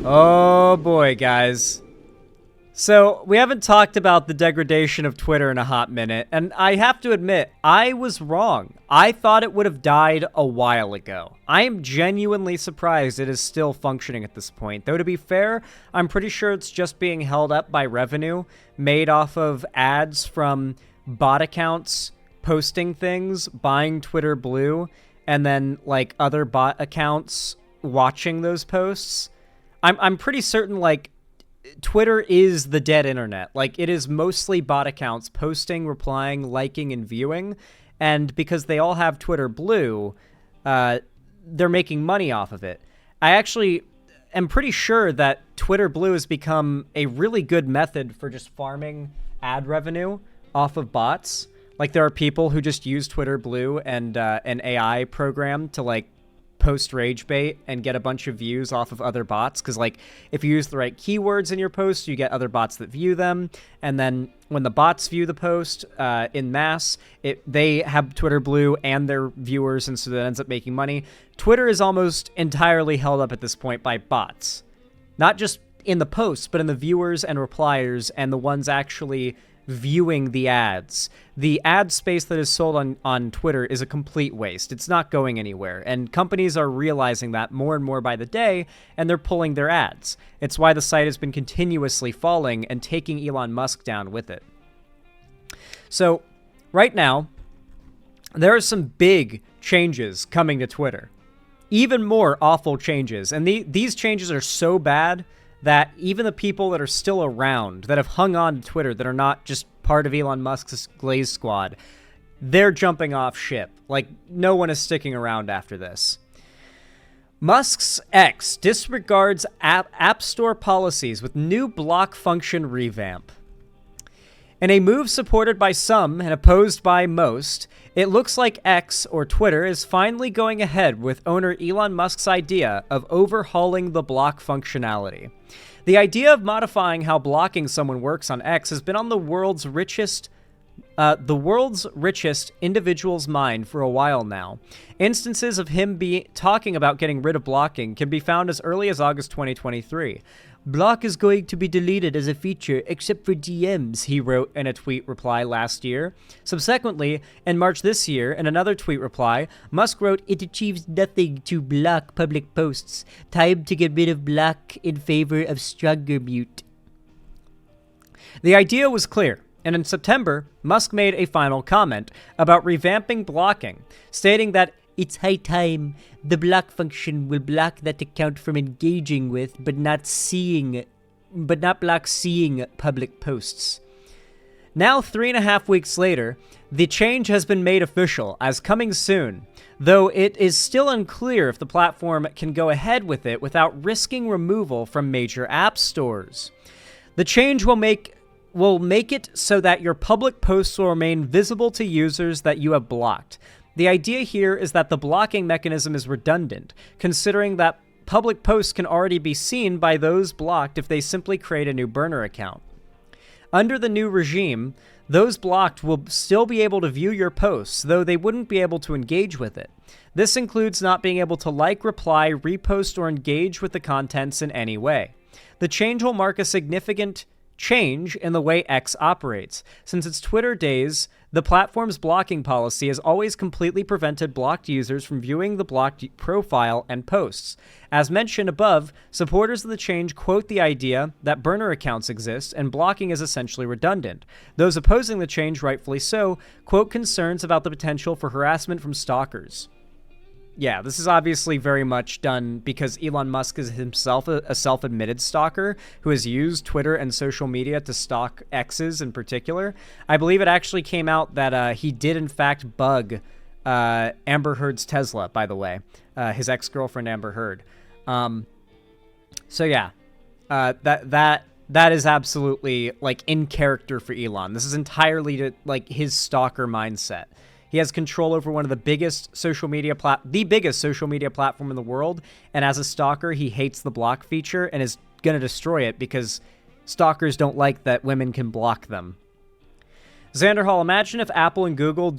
Oh boy, guys. So, we haven't talked about the degradation of Twitter in a hot minute, and I have to admit, I was wrong. I thought it would have died a while ago. I am genuinely surprised it is still functioning at this point. Though, to be fair, I'm pretty sure it's just being held up by revenue made off of ads from bot accounts posting things, buying Twitter Blue, and then, like, other bot accounts watching those posts. I'm pretty certain, like, Twitter is the dead internet. Like, it is mostly bot accounts posting, replying, liking, and viewing. And because they all have Twitter Blue, they're making money off of it. I actually am pretty sure that Twitter Blue has become a really good method for just farming ad revenue off of bots. Like, there are people who just use Twitter Blue and an AI program to, like, post rage bait and get a bunch of views off of other bots, because, like, if you use the right keywords in your post, you get other bots that view them, and then when the bots view the post in mass, they have Twitter Blue and their viewers, and so that ends up making money. Twitter is almost entirely held up at this point by bots, not just in the posts, but in the viewers and repliers and the ones actually viewing the ads. The ad space that is sold on Twitter is a complete waste. It's not going anywhere, and companies are realizing that more and more by the day, and they're pulling their ads. It's why the site has been continuously falling and taking Elon Musk down with it. So, right now, there are some big changes coming to Twitter. Even more awful changes, and these changes are so bad that even the people that are still around, that have hung on to Twitter, that are not just part of Elon Musk's Glaze Squad, they're jumping off ship. Like, no one is sticking around after this. Musk's X disregards App Store policies with new block function revamp. In a move supported by some and opposed by most, it looks like X, or Twitter, is finally going ahead with owner Elon Musk's idea of overhauling the block functionality. The idea of modifying how blocking someone works on X has been on the world's richest individual's mind for a while now. Instances of him talking about getting rid of blocking can be found as early as August 2023. Block is going to be deleted as a feature except for DMs, he wrote in a tweet reply last year. Subsequently, in March this year, in another tweet reply, Musk wrote, "It achieves nothing to block public posts. Time to get rid of block in favor of stronger mute." The idea was clear, and in September, Musk made a final comment about revamping blocking, stating that it's high time the block function will block that account from engaging with, but not block seeing public posts. Now, 3.5 weeks later, the change has been made official as coming soon, though it is still unclear if the platform can go ahead with it without risking removal from major app stores. The change will make it so that your public posts will remain visible to users that you have blocked. The idea here is that the blocking mechanism is redundant, considering that public posts can already be seen by those blocked if they simply create a new burner account. Under the new regime, those blocked will still be able to view your posts, though they wouldn't be able to engage with it. This includes not being able to like, reply, repost, or engage with the contents in any way. The change will mark a significant change in the way X operates. Since its Twitter days, the platform's blocking policy has always completely prevented blocked users from viewing the blocked profile and posts. As mentioned above, supporters of the change quote the idea that burner accounts exist and blocking is essentially redundant. Those opposing the change, rightfully so, quote concerns about the potential for harassment from stalkers. Yeah, this is obviously very much done because Elon Musk is himself a self-admitted stalker who has used Twitter and social media to stalk exes in particular. I believe it actually came out that he did in fact bug Amber Heard's Tesla, by the way, his ex-girlfriend Amber Heard. So yeah, that is absolutely like in character for Elon. This is entirely to like his stalker mindset. He has control over one of the biggest social media platform in the world, and as a stalker, he hates the block feature and is going to destroy it because stalkers don't like that women can block them. Xander Hall, imagine if Apple and Google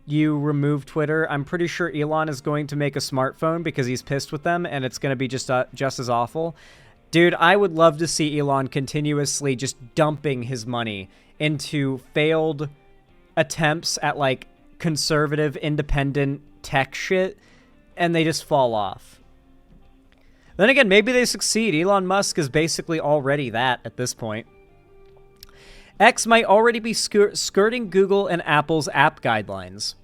remove Twitter. I'm pretty sure Elon is going to make a smartphone because he's pissed with them, and it's going to be just as awful. Dude, I would love to see Elon continuously just dumping his money into failed attempts at, like, conservative, independent tech shit, and they just fall off. Then again, maybe they succeed. Elon Musk is basically already that at this point. X might already be skirting Google and Apple's app guidelines.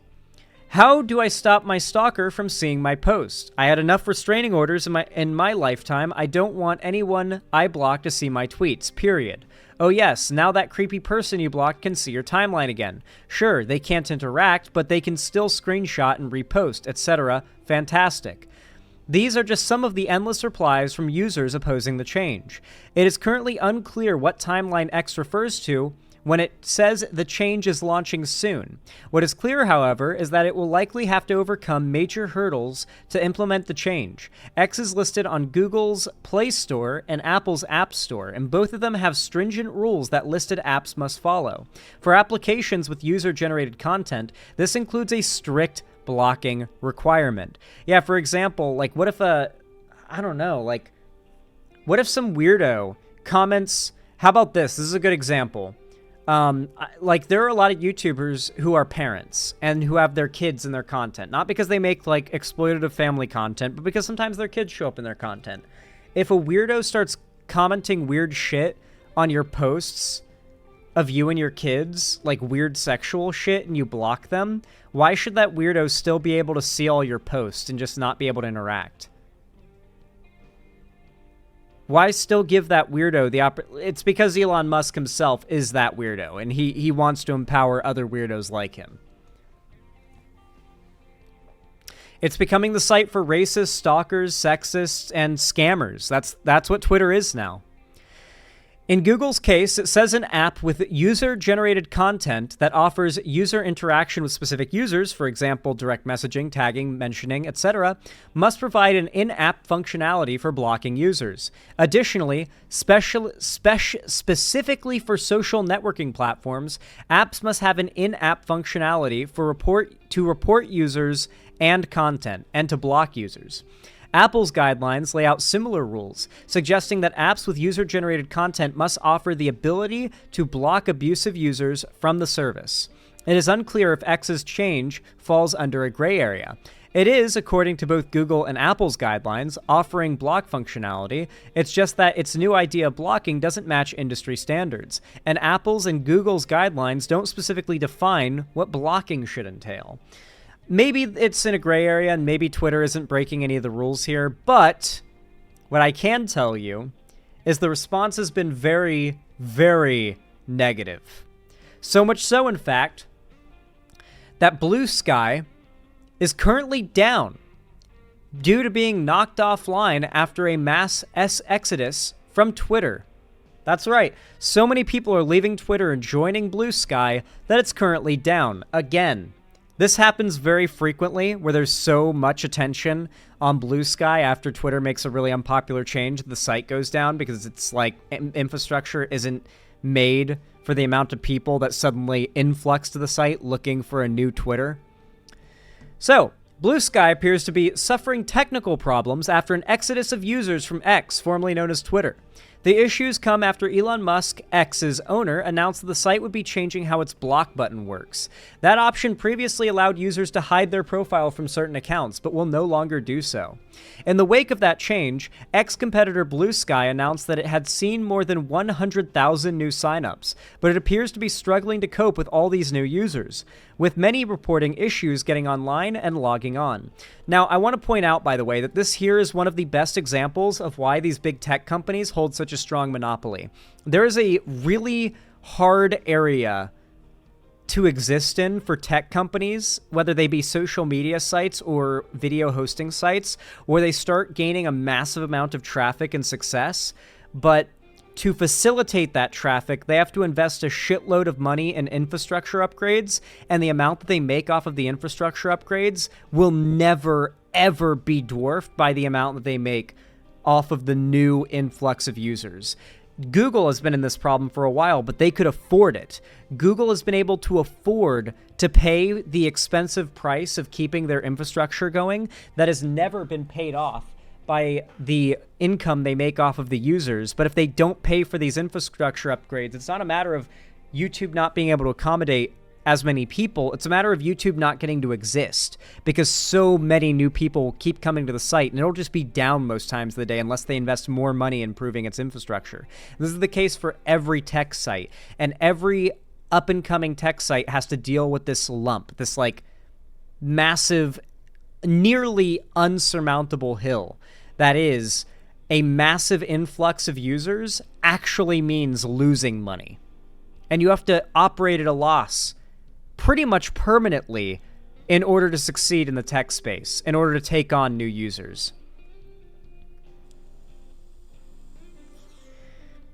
How do I stop my stalker from seeing my post? I had enough restraining orders in my lifetime. I don't want anyone I block to see my tweets, period. Oh yes, now that creepy person you blocked can see your timeline again. Sure, they can't interact, but they can still screenshot and repost, etc. Fantastic. These are just some of the endless replies from users opposing the change. It is currently unclear what timeline X refers to when it says the change is launching soon. What is clear, however, is that it will likely have to overcome major hurdles to implement the change. X is listed on Google's Play Store and Apple's App Store, and both of them have stringent rules that listed apps must follow. For applications with user-generated content, this includes a strict blocking requirement. Yeah, for example, like, what if what if some weirdo comments, how about this? This is a good example. Like, there are a lot of YouTubers who are parents and who have their kids in their content, not because they make, like, exploitative family content, but because sometimes their kids show up in their content. If a weirdo starts commenting weird shit on your posts of you and your kids, like weird sexual shit, and you block them, why should that weirdo still be able to see all your posts and just not be able to interact? Why still give that weirdo the It's because Elon Musk himself is that weirdo, and he wants to empower other weirdos like him. It's becoming the site for racists, stalkers, sexists, and scammers. That's what Twitter is now. In Google's case, it says an app with user-generated content that offers user interaction with specific users, for example, direct messaging, tagging, mentioning, etc., must provide an in-app functionality for blocking users. Additionally, specifically for social networking platforms, apps must have an in-app functionality to report users and content, and to block users. Apple's guidelines lay out similar rules, suggesting that apps with user-generated content must offer the ability to block abusive users from the service. It is unclear if X's change falls under a gray area. It is, according to both Google and Apple's guidelines, offering block functionality. It's just that its new idea of blocking doesn't match industry standards, and Apple's and Google's guidelines don't specifically define what blocking should entail. Maybe it's in a gray area, and maybe Twitter isn't breaking any of the rules here, but what I can tell you is the response has been very, very negative. So much so, in fact, that Blue Sky is currently down due to being knocked offline after a mass exodus from Twitter. That's right. So many people are leaving Twitter and joining Blue Sky that it's currently down again. This happens very frequently, where there's so much attention on Blue Sky after Twitter makes a really unpopular change, the site goes down because it's like infrastructure isn't made for the amount of people that suddenly influx to the site looking for a new Twitter. So, Blue Sky appears to be suffering technical problems after an exodus of users from X, formerly known as Twitter. The issues come after Elon Musk, X's owner, announced that the site would be changing how its block button works. That option previously allowed users to hide their profile from certain accounts, but will no longer do so. In the wake of that change, X-competitor Blue Sky announced that it had seen more than 100,000 new signups, but it appears to be struggling to cope with all these new users, with many reporting issues getting online and logging on. Now, I want to point out, by the way, that this here is one of the best examples of why these big tech companies hold such a strong monopoly. There is a really hard area to exist in for tech companies, whether they be social media sites or video hosting sites, where they start gaining a massive amount of traffic and success, but to facilitate that traffic, they have to invest a shitload of money in infrastructure upgrades, and the amount that they make off of the infrastructure upgrades will never, ever be dwarfed by the amount that they make off of the new influx of users. Google has been in this problem for a while, but they could afford it. Google has been able to afford to pay the expensive price of keeping their infrastructure going that has never been paid off by the income they make off of the users. But if they don't pay for these infrastructure upgrades, it's not a matter of YouTube not being able to accommodate as many people. It's a matter of YouTube not getting to exist, because so many new people will keep coming to the site, and it'll just be down most times of the day unless they invest more money in improving its infrastructure. This is the case for every tech site, and every up-and-coming tech site has to deal with this lump, this like massive, nearly unsurmountable hill that is a massive influx of users actually means losing money. And you have to operate at a loss pretty much permanently in order to succeed in the tech space, in order to take on new users.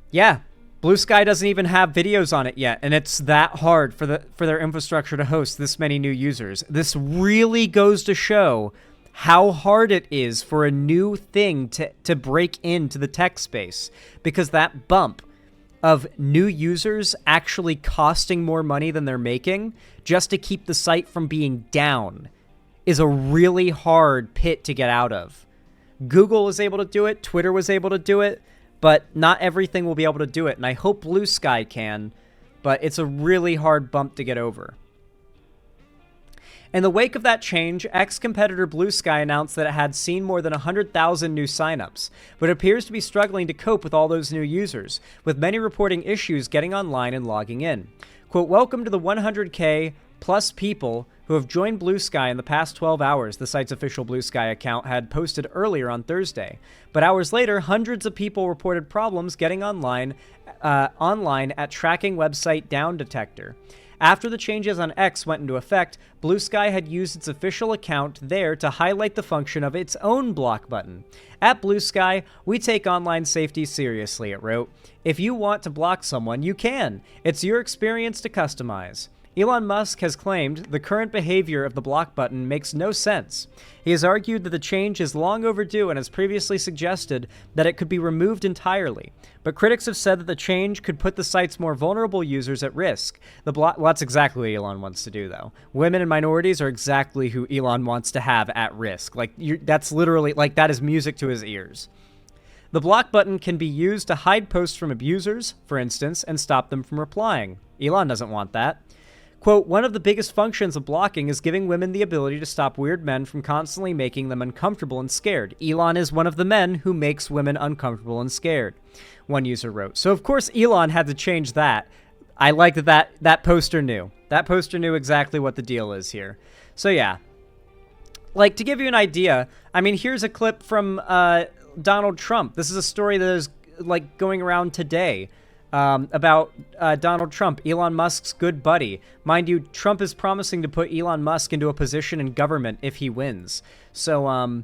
Yeah, Blue Sky doesn't even have videos on it yet, and it's that hard for their infrastructure to host this many new users. This really goes to show how hard it is for a new thing to break into the tech space, because that bump of new users actually costing more money than they're making just to keep the site from being down is a really hard pit to get out of. Google was able to do it, Twitter was able to do it, but not everything will be able to do it, and I hope Blue Sky can, but it's a really hard bump to get over. In the wake of that change, ex-competitor Blue Sky announced that it had seen more than 100,000 new signups, but it appears to be struggling to cope with all those new users, with many reporting issues getting online and logging in. Quote, "Welcome to the 100K plus people who have joined Blue Sky in the past 12 hours," the site's official Blue Sky account had posted earlier on Thursday. But hours later, hundreds of people reported problems getting online at tracking website Down Detector. After the changes on X went into effect, Blue Sky had used its official account there to highlight the function of its own block button. "At Blue Sky, we take online safety seriously," it wrote. "If you want to block someone, you can. It's your experience to customize." Elon Musk has claimed the current behavior of the block button makes no sense. He has argued that the change is long overdue and has previously suggested that it could be removed entirely. But critics have said that the change could put the site's more vulnerable users at risk. Well, that's exactly what Elon wants to do, though. Women and minorities are exactly who Elon wants to have at risk. That's literally, that is music to his ears. The block button can be used to hide posts from abusers, for instance, and stop them from replying. Elon doesn't want that. Quote, "One of the biggest functions of blocking is giving women the ability to stop weird men from constantly making them uncomfortable and scared. Elon is one of the men who makes women uncomfortable and scared," one user wrote. So, of course, Elon had to change that. I like that poster knew. That poster knew exactly what the deal is here. So, yeah. To give you an idea, I mean, here's a clip from Donald Trump. This is a story that is, going around today. About Donald Trump, Elon Musk's good buddy. Mind you, Trump is promising to put Elon Musk into a position in government if he wins. So,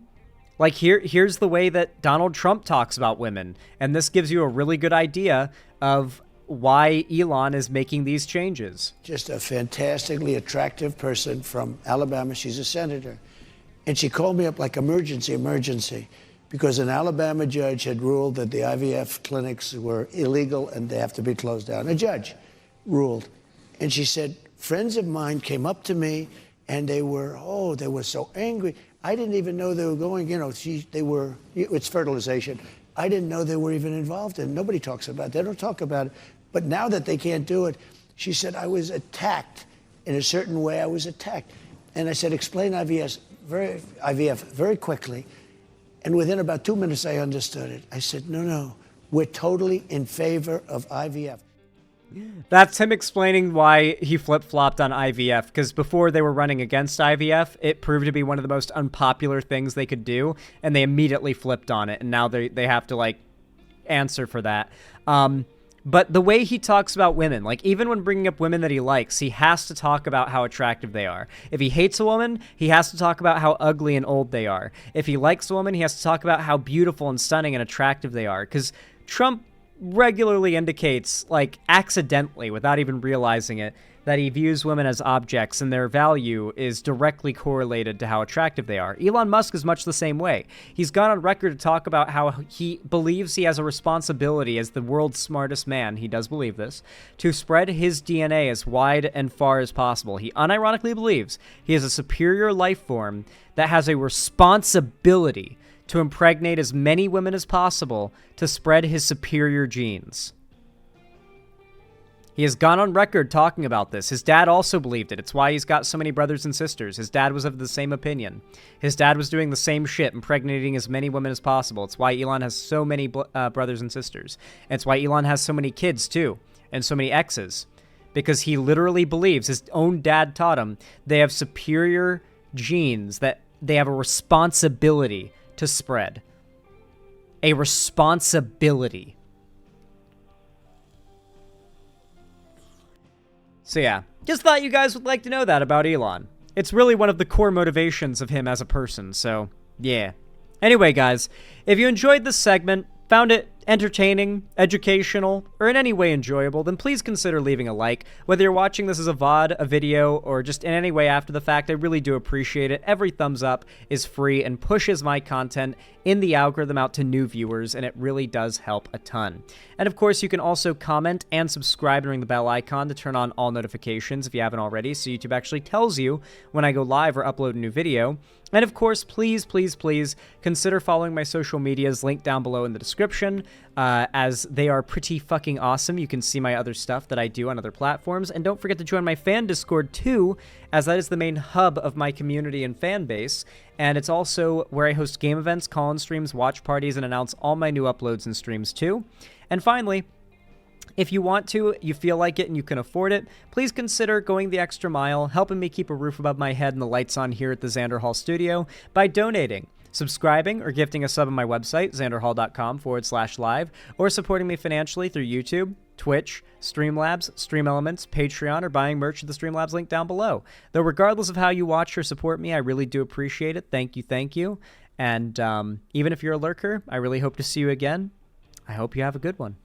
here's the way that Donald Trump talks about women. And this gives you a really good idea of why Elon is making these changes. Just a fantastically attractive person from Alabama. She's a senator. And she called me up like emergency. Because an Alabama judge had ruled that the IVF clinics were illegal and they have to be closed down. A judge ruled. And she said, friends of mine came up to me and they were so angry. I didn't even know they were going, it's fertilization. I didn't know they were even involved in it. Nobody talks about it. They don't talk about it. But now that they can't do it, she said, I was attacked. In a certain way, I was attacked. And I said, explain IVF very quickly. And within about 2 minutes, I understood it. I said, no, we're totally in favor of IVF. That's him explaining why he flip-flopped on IVF, because before they were running against IVF, it proved to be one of the most unpopular things they could do, and they immediately flipped on it, and now they have to, answer for that. But the way he talks about women, even when bringing up women that he likes, he has to talk about how attractive they are. If he hates a woman, he has to talk about how ugly and old they are. If he likes a woman, he has to talk about how beautiful and stunning and attractive they are. Because Trump regularly indicates, accidentally, without even realizing it, that he views women as objects and their value is directly correlated to how attractive they are. Elon Musk is much the same way. He's gone on record to talk about how he believes he has a responsibility as the world's smartest man, he does believe this, to spread his DNA as wide and far as possible. He unironically believes he is a superior life form that has a responsibility to impregnate as many women as possible to spread his superior genes. He has gone on record talking about this. His dad also believed it. It's why he's got so many brothers and sisters. His dad was of the same opinion. His dad was doing the same shit, impregnating as many women as possible. It's why Elon has so many brothers and sisters. And it's why Elon has so many kids, too, and so many exes. Because he literally believes, his own dad taught him, they have superior genes, that they have a responsibility to spread. A responsibility. So yeah, just thought you guys would like to know that about Elon. It's really one of the core motivations of him as a person, so yeah. Anyway, guys, if you enjoyed this segment, found it entertaining, educational, or in any way enjoyable, then please consider leaving a like. Whether you're watching this as a VOD, a video, or just in any way after the fact, I really do appreciate it. Every thumbs up is free and pushes my content in the algorithm out to new viewers, and it really does help a ton. And of course, you can also comment and subscribe and ring the bell icon to turn on all notifications if you haven't already, so YouTube actually tells you when I go live or upload a new video. And of course, please, please, please consider following my social medias linked down below in the description, as they are pretty fucking awesome. You can see my other stuff that I do on other platforms. And don't forget to join my fan Discord too, as that is the main hub of my community and fan base. And it's also where I host game events, call-in streams, watch parties, and announce all my new uploads and streams too. And finally, if you want to, you feel like it, and you can afford it, please consider going the extra mile, helping me keep a roof above my head and the lights on here at the Xander Hall studio by donating, subscribing, or gifting a sub on my website, xanderhall.com/live, or supporting me financially through YouTube, Twitch, Streamlabs, Stream Elements, Patreon, or buying merch at the Streamlabs link down below. Though regardless of how you watch or support me, I really do appreciate it. Thank you, thank you. And even if you're a lurker, I really hope to see you again. I hope you have a good one.